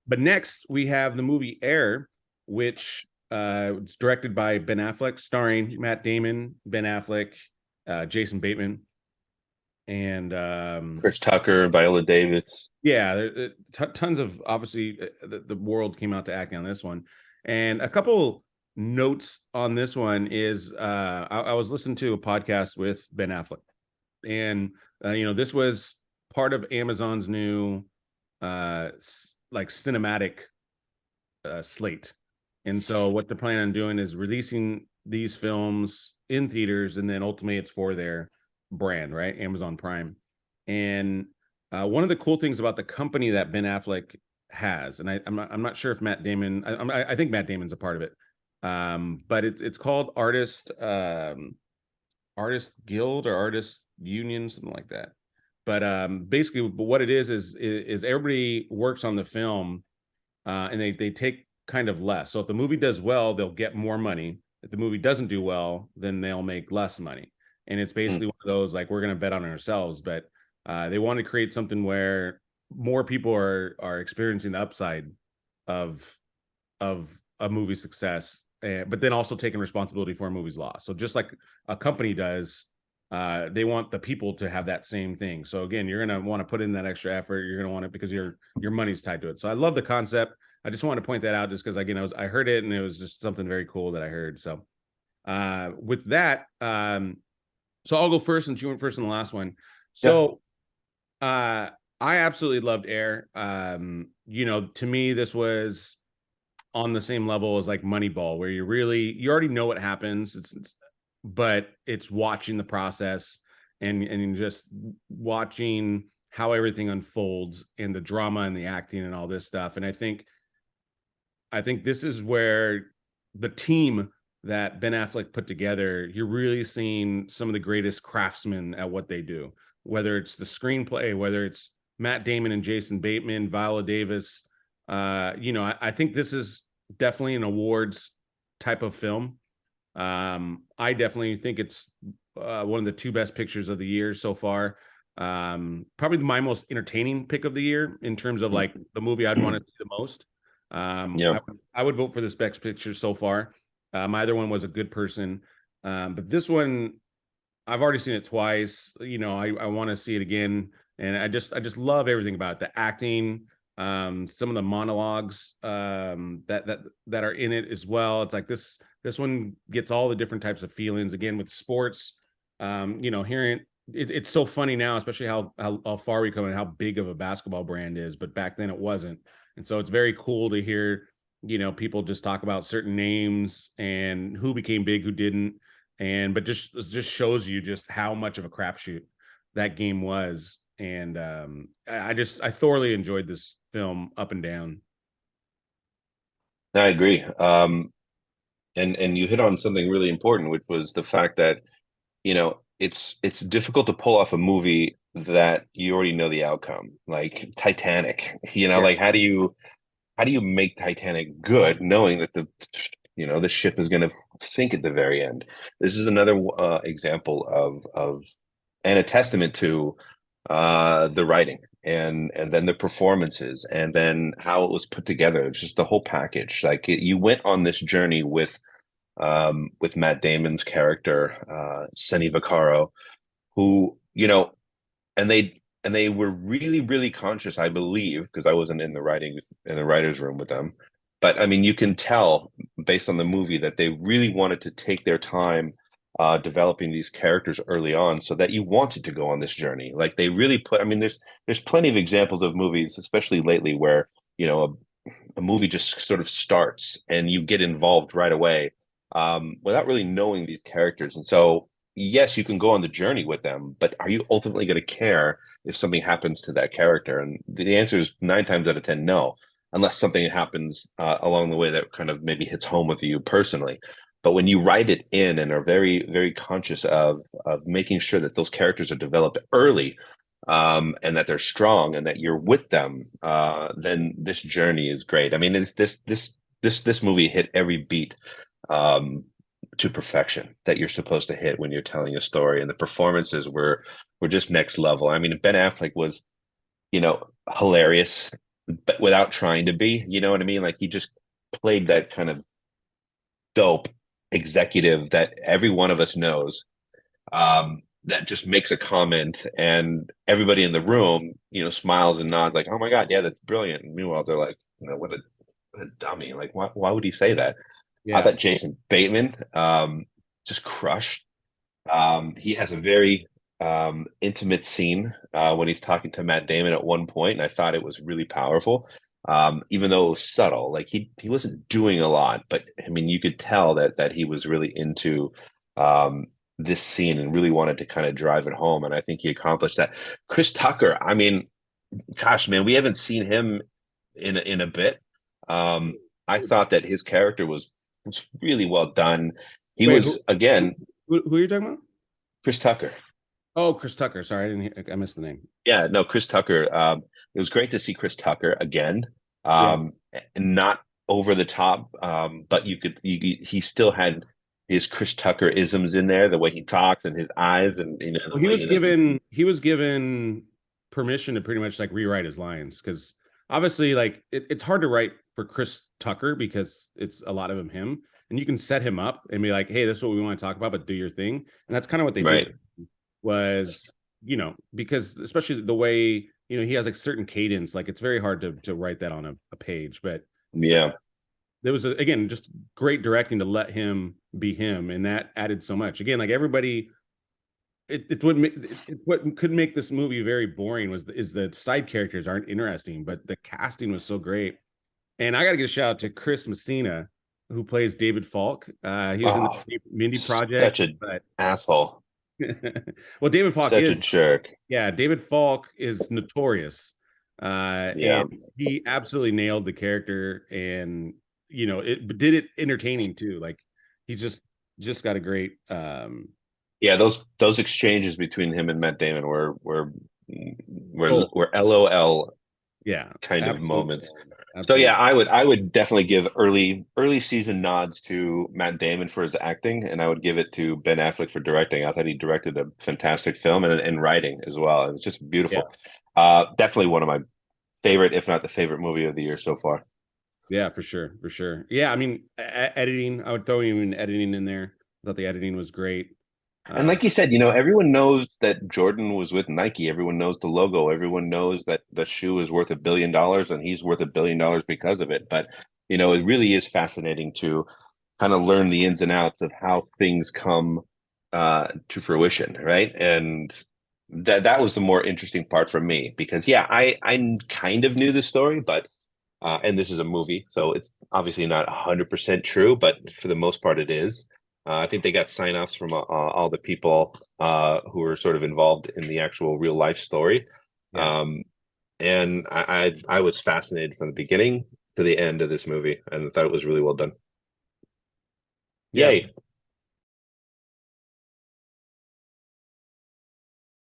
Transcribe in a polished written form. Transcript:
But next we have the movie Air, which it's directed by Ben Affleck, starring Matt Damon, Ben Affleck, Jason Bateman, and Chris Tucker, Viola Davis. yeah, tons of obviously the world came out to acting on this one, and a couple notes on this one is I was listening to a podcast with Ben Affleck, and this was part of Amazon's new like cinematic slate, and so what they're planning on doing is releasing these films in theaters, and then ultimately it's for their brand, right? Amazon Prime, and one of the cool things about the company that Ben Affleck has, and I'm not sure if Matt Damon, I think Matt Damon's a part of it, but it's called Artist Guild or Artist Union, something like that. But basically, what it is everybody works on the film, and they take kind of less. So if the movie does well, they'll get more money. If the movie doesn't do well, then they'll make less money. And it's Hmm. basically one of those like we're going to bet on ourselves, but they want to create something where more people are experiencing the upside of of a movie success, but then also taking responsibility for a movie's loss. So just like a company does, they want the people to have that same thing. So again, you're gonna want to put in that extra effort. You're gonna want it because your money's tied to it. So I love the concept. I just want to point that out just because again I heard it and it was just something very cool that I heard. So with that, so I'll go first since you went first in the last one. Yeah. So I absolutely loved Air. To me, this was on the same level as like Moneyball, where you already know what happens. But it's watching the process and just watching how everything unfolds and the drama and the acting and all this stuff. And I think this is where the team that Ben Affleck put together, you're really seeing some of the greatest craftsmen at what they do, whether it's the screenplay, whether it's Matt Damon and Jason Bateman, Viola Davis. I think this is definitely an awards type of film. I definitely think it's one of the two best pictures of the year so far. Probably my most entertaining pick of the year in terms of like the movie I'd want to see the most. Yeah. I would vote for this best picture so far. My other one was A Good Person, but this one I've already seen it twice. I want to see it again, and I just love everything about it. The acting, some of the monologues that are in it as well. It's like this one gets all the different types of feelings. Again with sports, hearing it's so funny now, especially how far we come and how big of a basketball brand is. But back then it wasn't, and so it's very cool to hear people just talk about certain names and who became big, who didn't, and but just shows you just how much of a crapshoot that game was. And I thoroughly enjoyed this film up and down. I agree. And you hit on something really important, which was the fact that, it's difficult to pull off a movie that you already know the outcome, like Titanic. Yeah. Like how do you make Titanic good, knowing that the ship is going to sink at the very end? This is another example of and a testament to the writing and then the performances and then how it was put together. It's just the whole package. Like you went on this journey with Matt Damon's character, Sonny Vaccaro, who, and they were really, really conscious, I believe, because I wasn't in the writers' room with them. But I mean, you can tell based on the movie that they really wanted to take their time developing these characters early on, so that you wanted to go on this journey. Like they really put. I mean, there's plenty of examples of movies, especially lately, where a movie just sort of starts and you get involved right away without really knowing these characters. And so, yes, you can go on the journey with them, but are you ultimately going to care if something happens to that character? And the answer is 9 times out of 10, no, unless something happens along the way that kind of maybe hits home with you personally. But when you write it in and are very, very conscious of making sure that those characters are developed early, and that they're strong and that you're with them, then this journey is great. I mean, it's this movie hit every beat um, to perfection that you're supposed to hit when you're telling a story, and the performances were just next level. I mean, Ben Affleck was, hilarious but without trying to be. You know what I mean? Like he just played that kind of dope executive that every one of us knows, that just makes a comment and everybody in the room, smiles and nods like, oh my God, yeah, that's brilliant. And meanwhile, they're like, what a dummy. Like, why would he say that? I Yeah. thought Jason Bateman just crushed. He has a very intimate scene when he's talking to Matt Damon at one point, and I thought it was really powerful. Even though it was subtle, like he wasn't doing a lot, but I mean, you could tell that he was really into um, this scene and really wanted to kind of drive it home, and I think he accomplished that. Chris Tucker, I mean, gosh, man, we haven't seen him in a bit. I thought that his character was really well done. He Wait, was again who are you talking about? Chris Tucker. Oh, Chris Tucker. Sorry, I didn't I missed the name. Yeah, no, Chris Tucker. It was great to see Chris Tucker again. Yeah. Not over the top, but he still had his Chris Tucker isms in there, the way he talks and his eyes, and Well, the way he was given permission to pretty much like rewrite his lines because obviously like it's hard to write for Chris Tucker because it's a lot of him and you can set him up and be like, hey, this is what we want to talk about, but do your thing. And that's kind of what they did right. was, because especially the way, he has like certain cadence, like it's very hard to write that on a page, but Yeah, there was again just great directing to let him be him, and that added so much. Again, like everybody, it's what could make this movie very boring is that side characters aren't interesting, but the casting was so great. And I got to give a shout out to Chris Messina, who plays David Falk. He was in oh, the Mindy Project, such a but asshole, well, David Falk such is a jerk. yeah, David Falk is notorious, Yeah, and he absolutely nailed the character, and it did it entertaining too. Like he just got a great yeah. Those exchanges between him and Matt Damon goal. were LOL Yeah, kind of absolutely, moments. So yeah, absolutely. I would definitely give early season nods to Matt Damon for his acting, and I would give it to Ben Affleck for directing. I thought he directed a fantastic film and writing as well. It was just Yeah, beautiful. Definitely one of my favorite, if not the favorite movie of the year so far. yeah, for sure, for sure. Yeah, I mean, editing. I would throw even editing in there. I thought the editing was great. And Uh, like you said, everyone knows that Jordan was with Nike. Everyone knows the logo. Everyone knows that the shoe is worth $1 billion and he's worth $1 billion because of it. But, it really is fascinating to kind of learn the ins and outs of how things come to fruition, right? And that was the more interesting part for me because, yeah, I kind of knew the story, but and this is a movie, so it's obviously not 100% true, but for the most part, it is. I think they got sign-offs from all the people who were sort of involved in the actual real life story. yeah, Um, and I was fascinated from the beginning to the end of this movie, and thought it was really well done. yeah, Yay!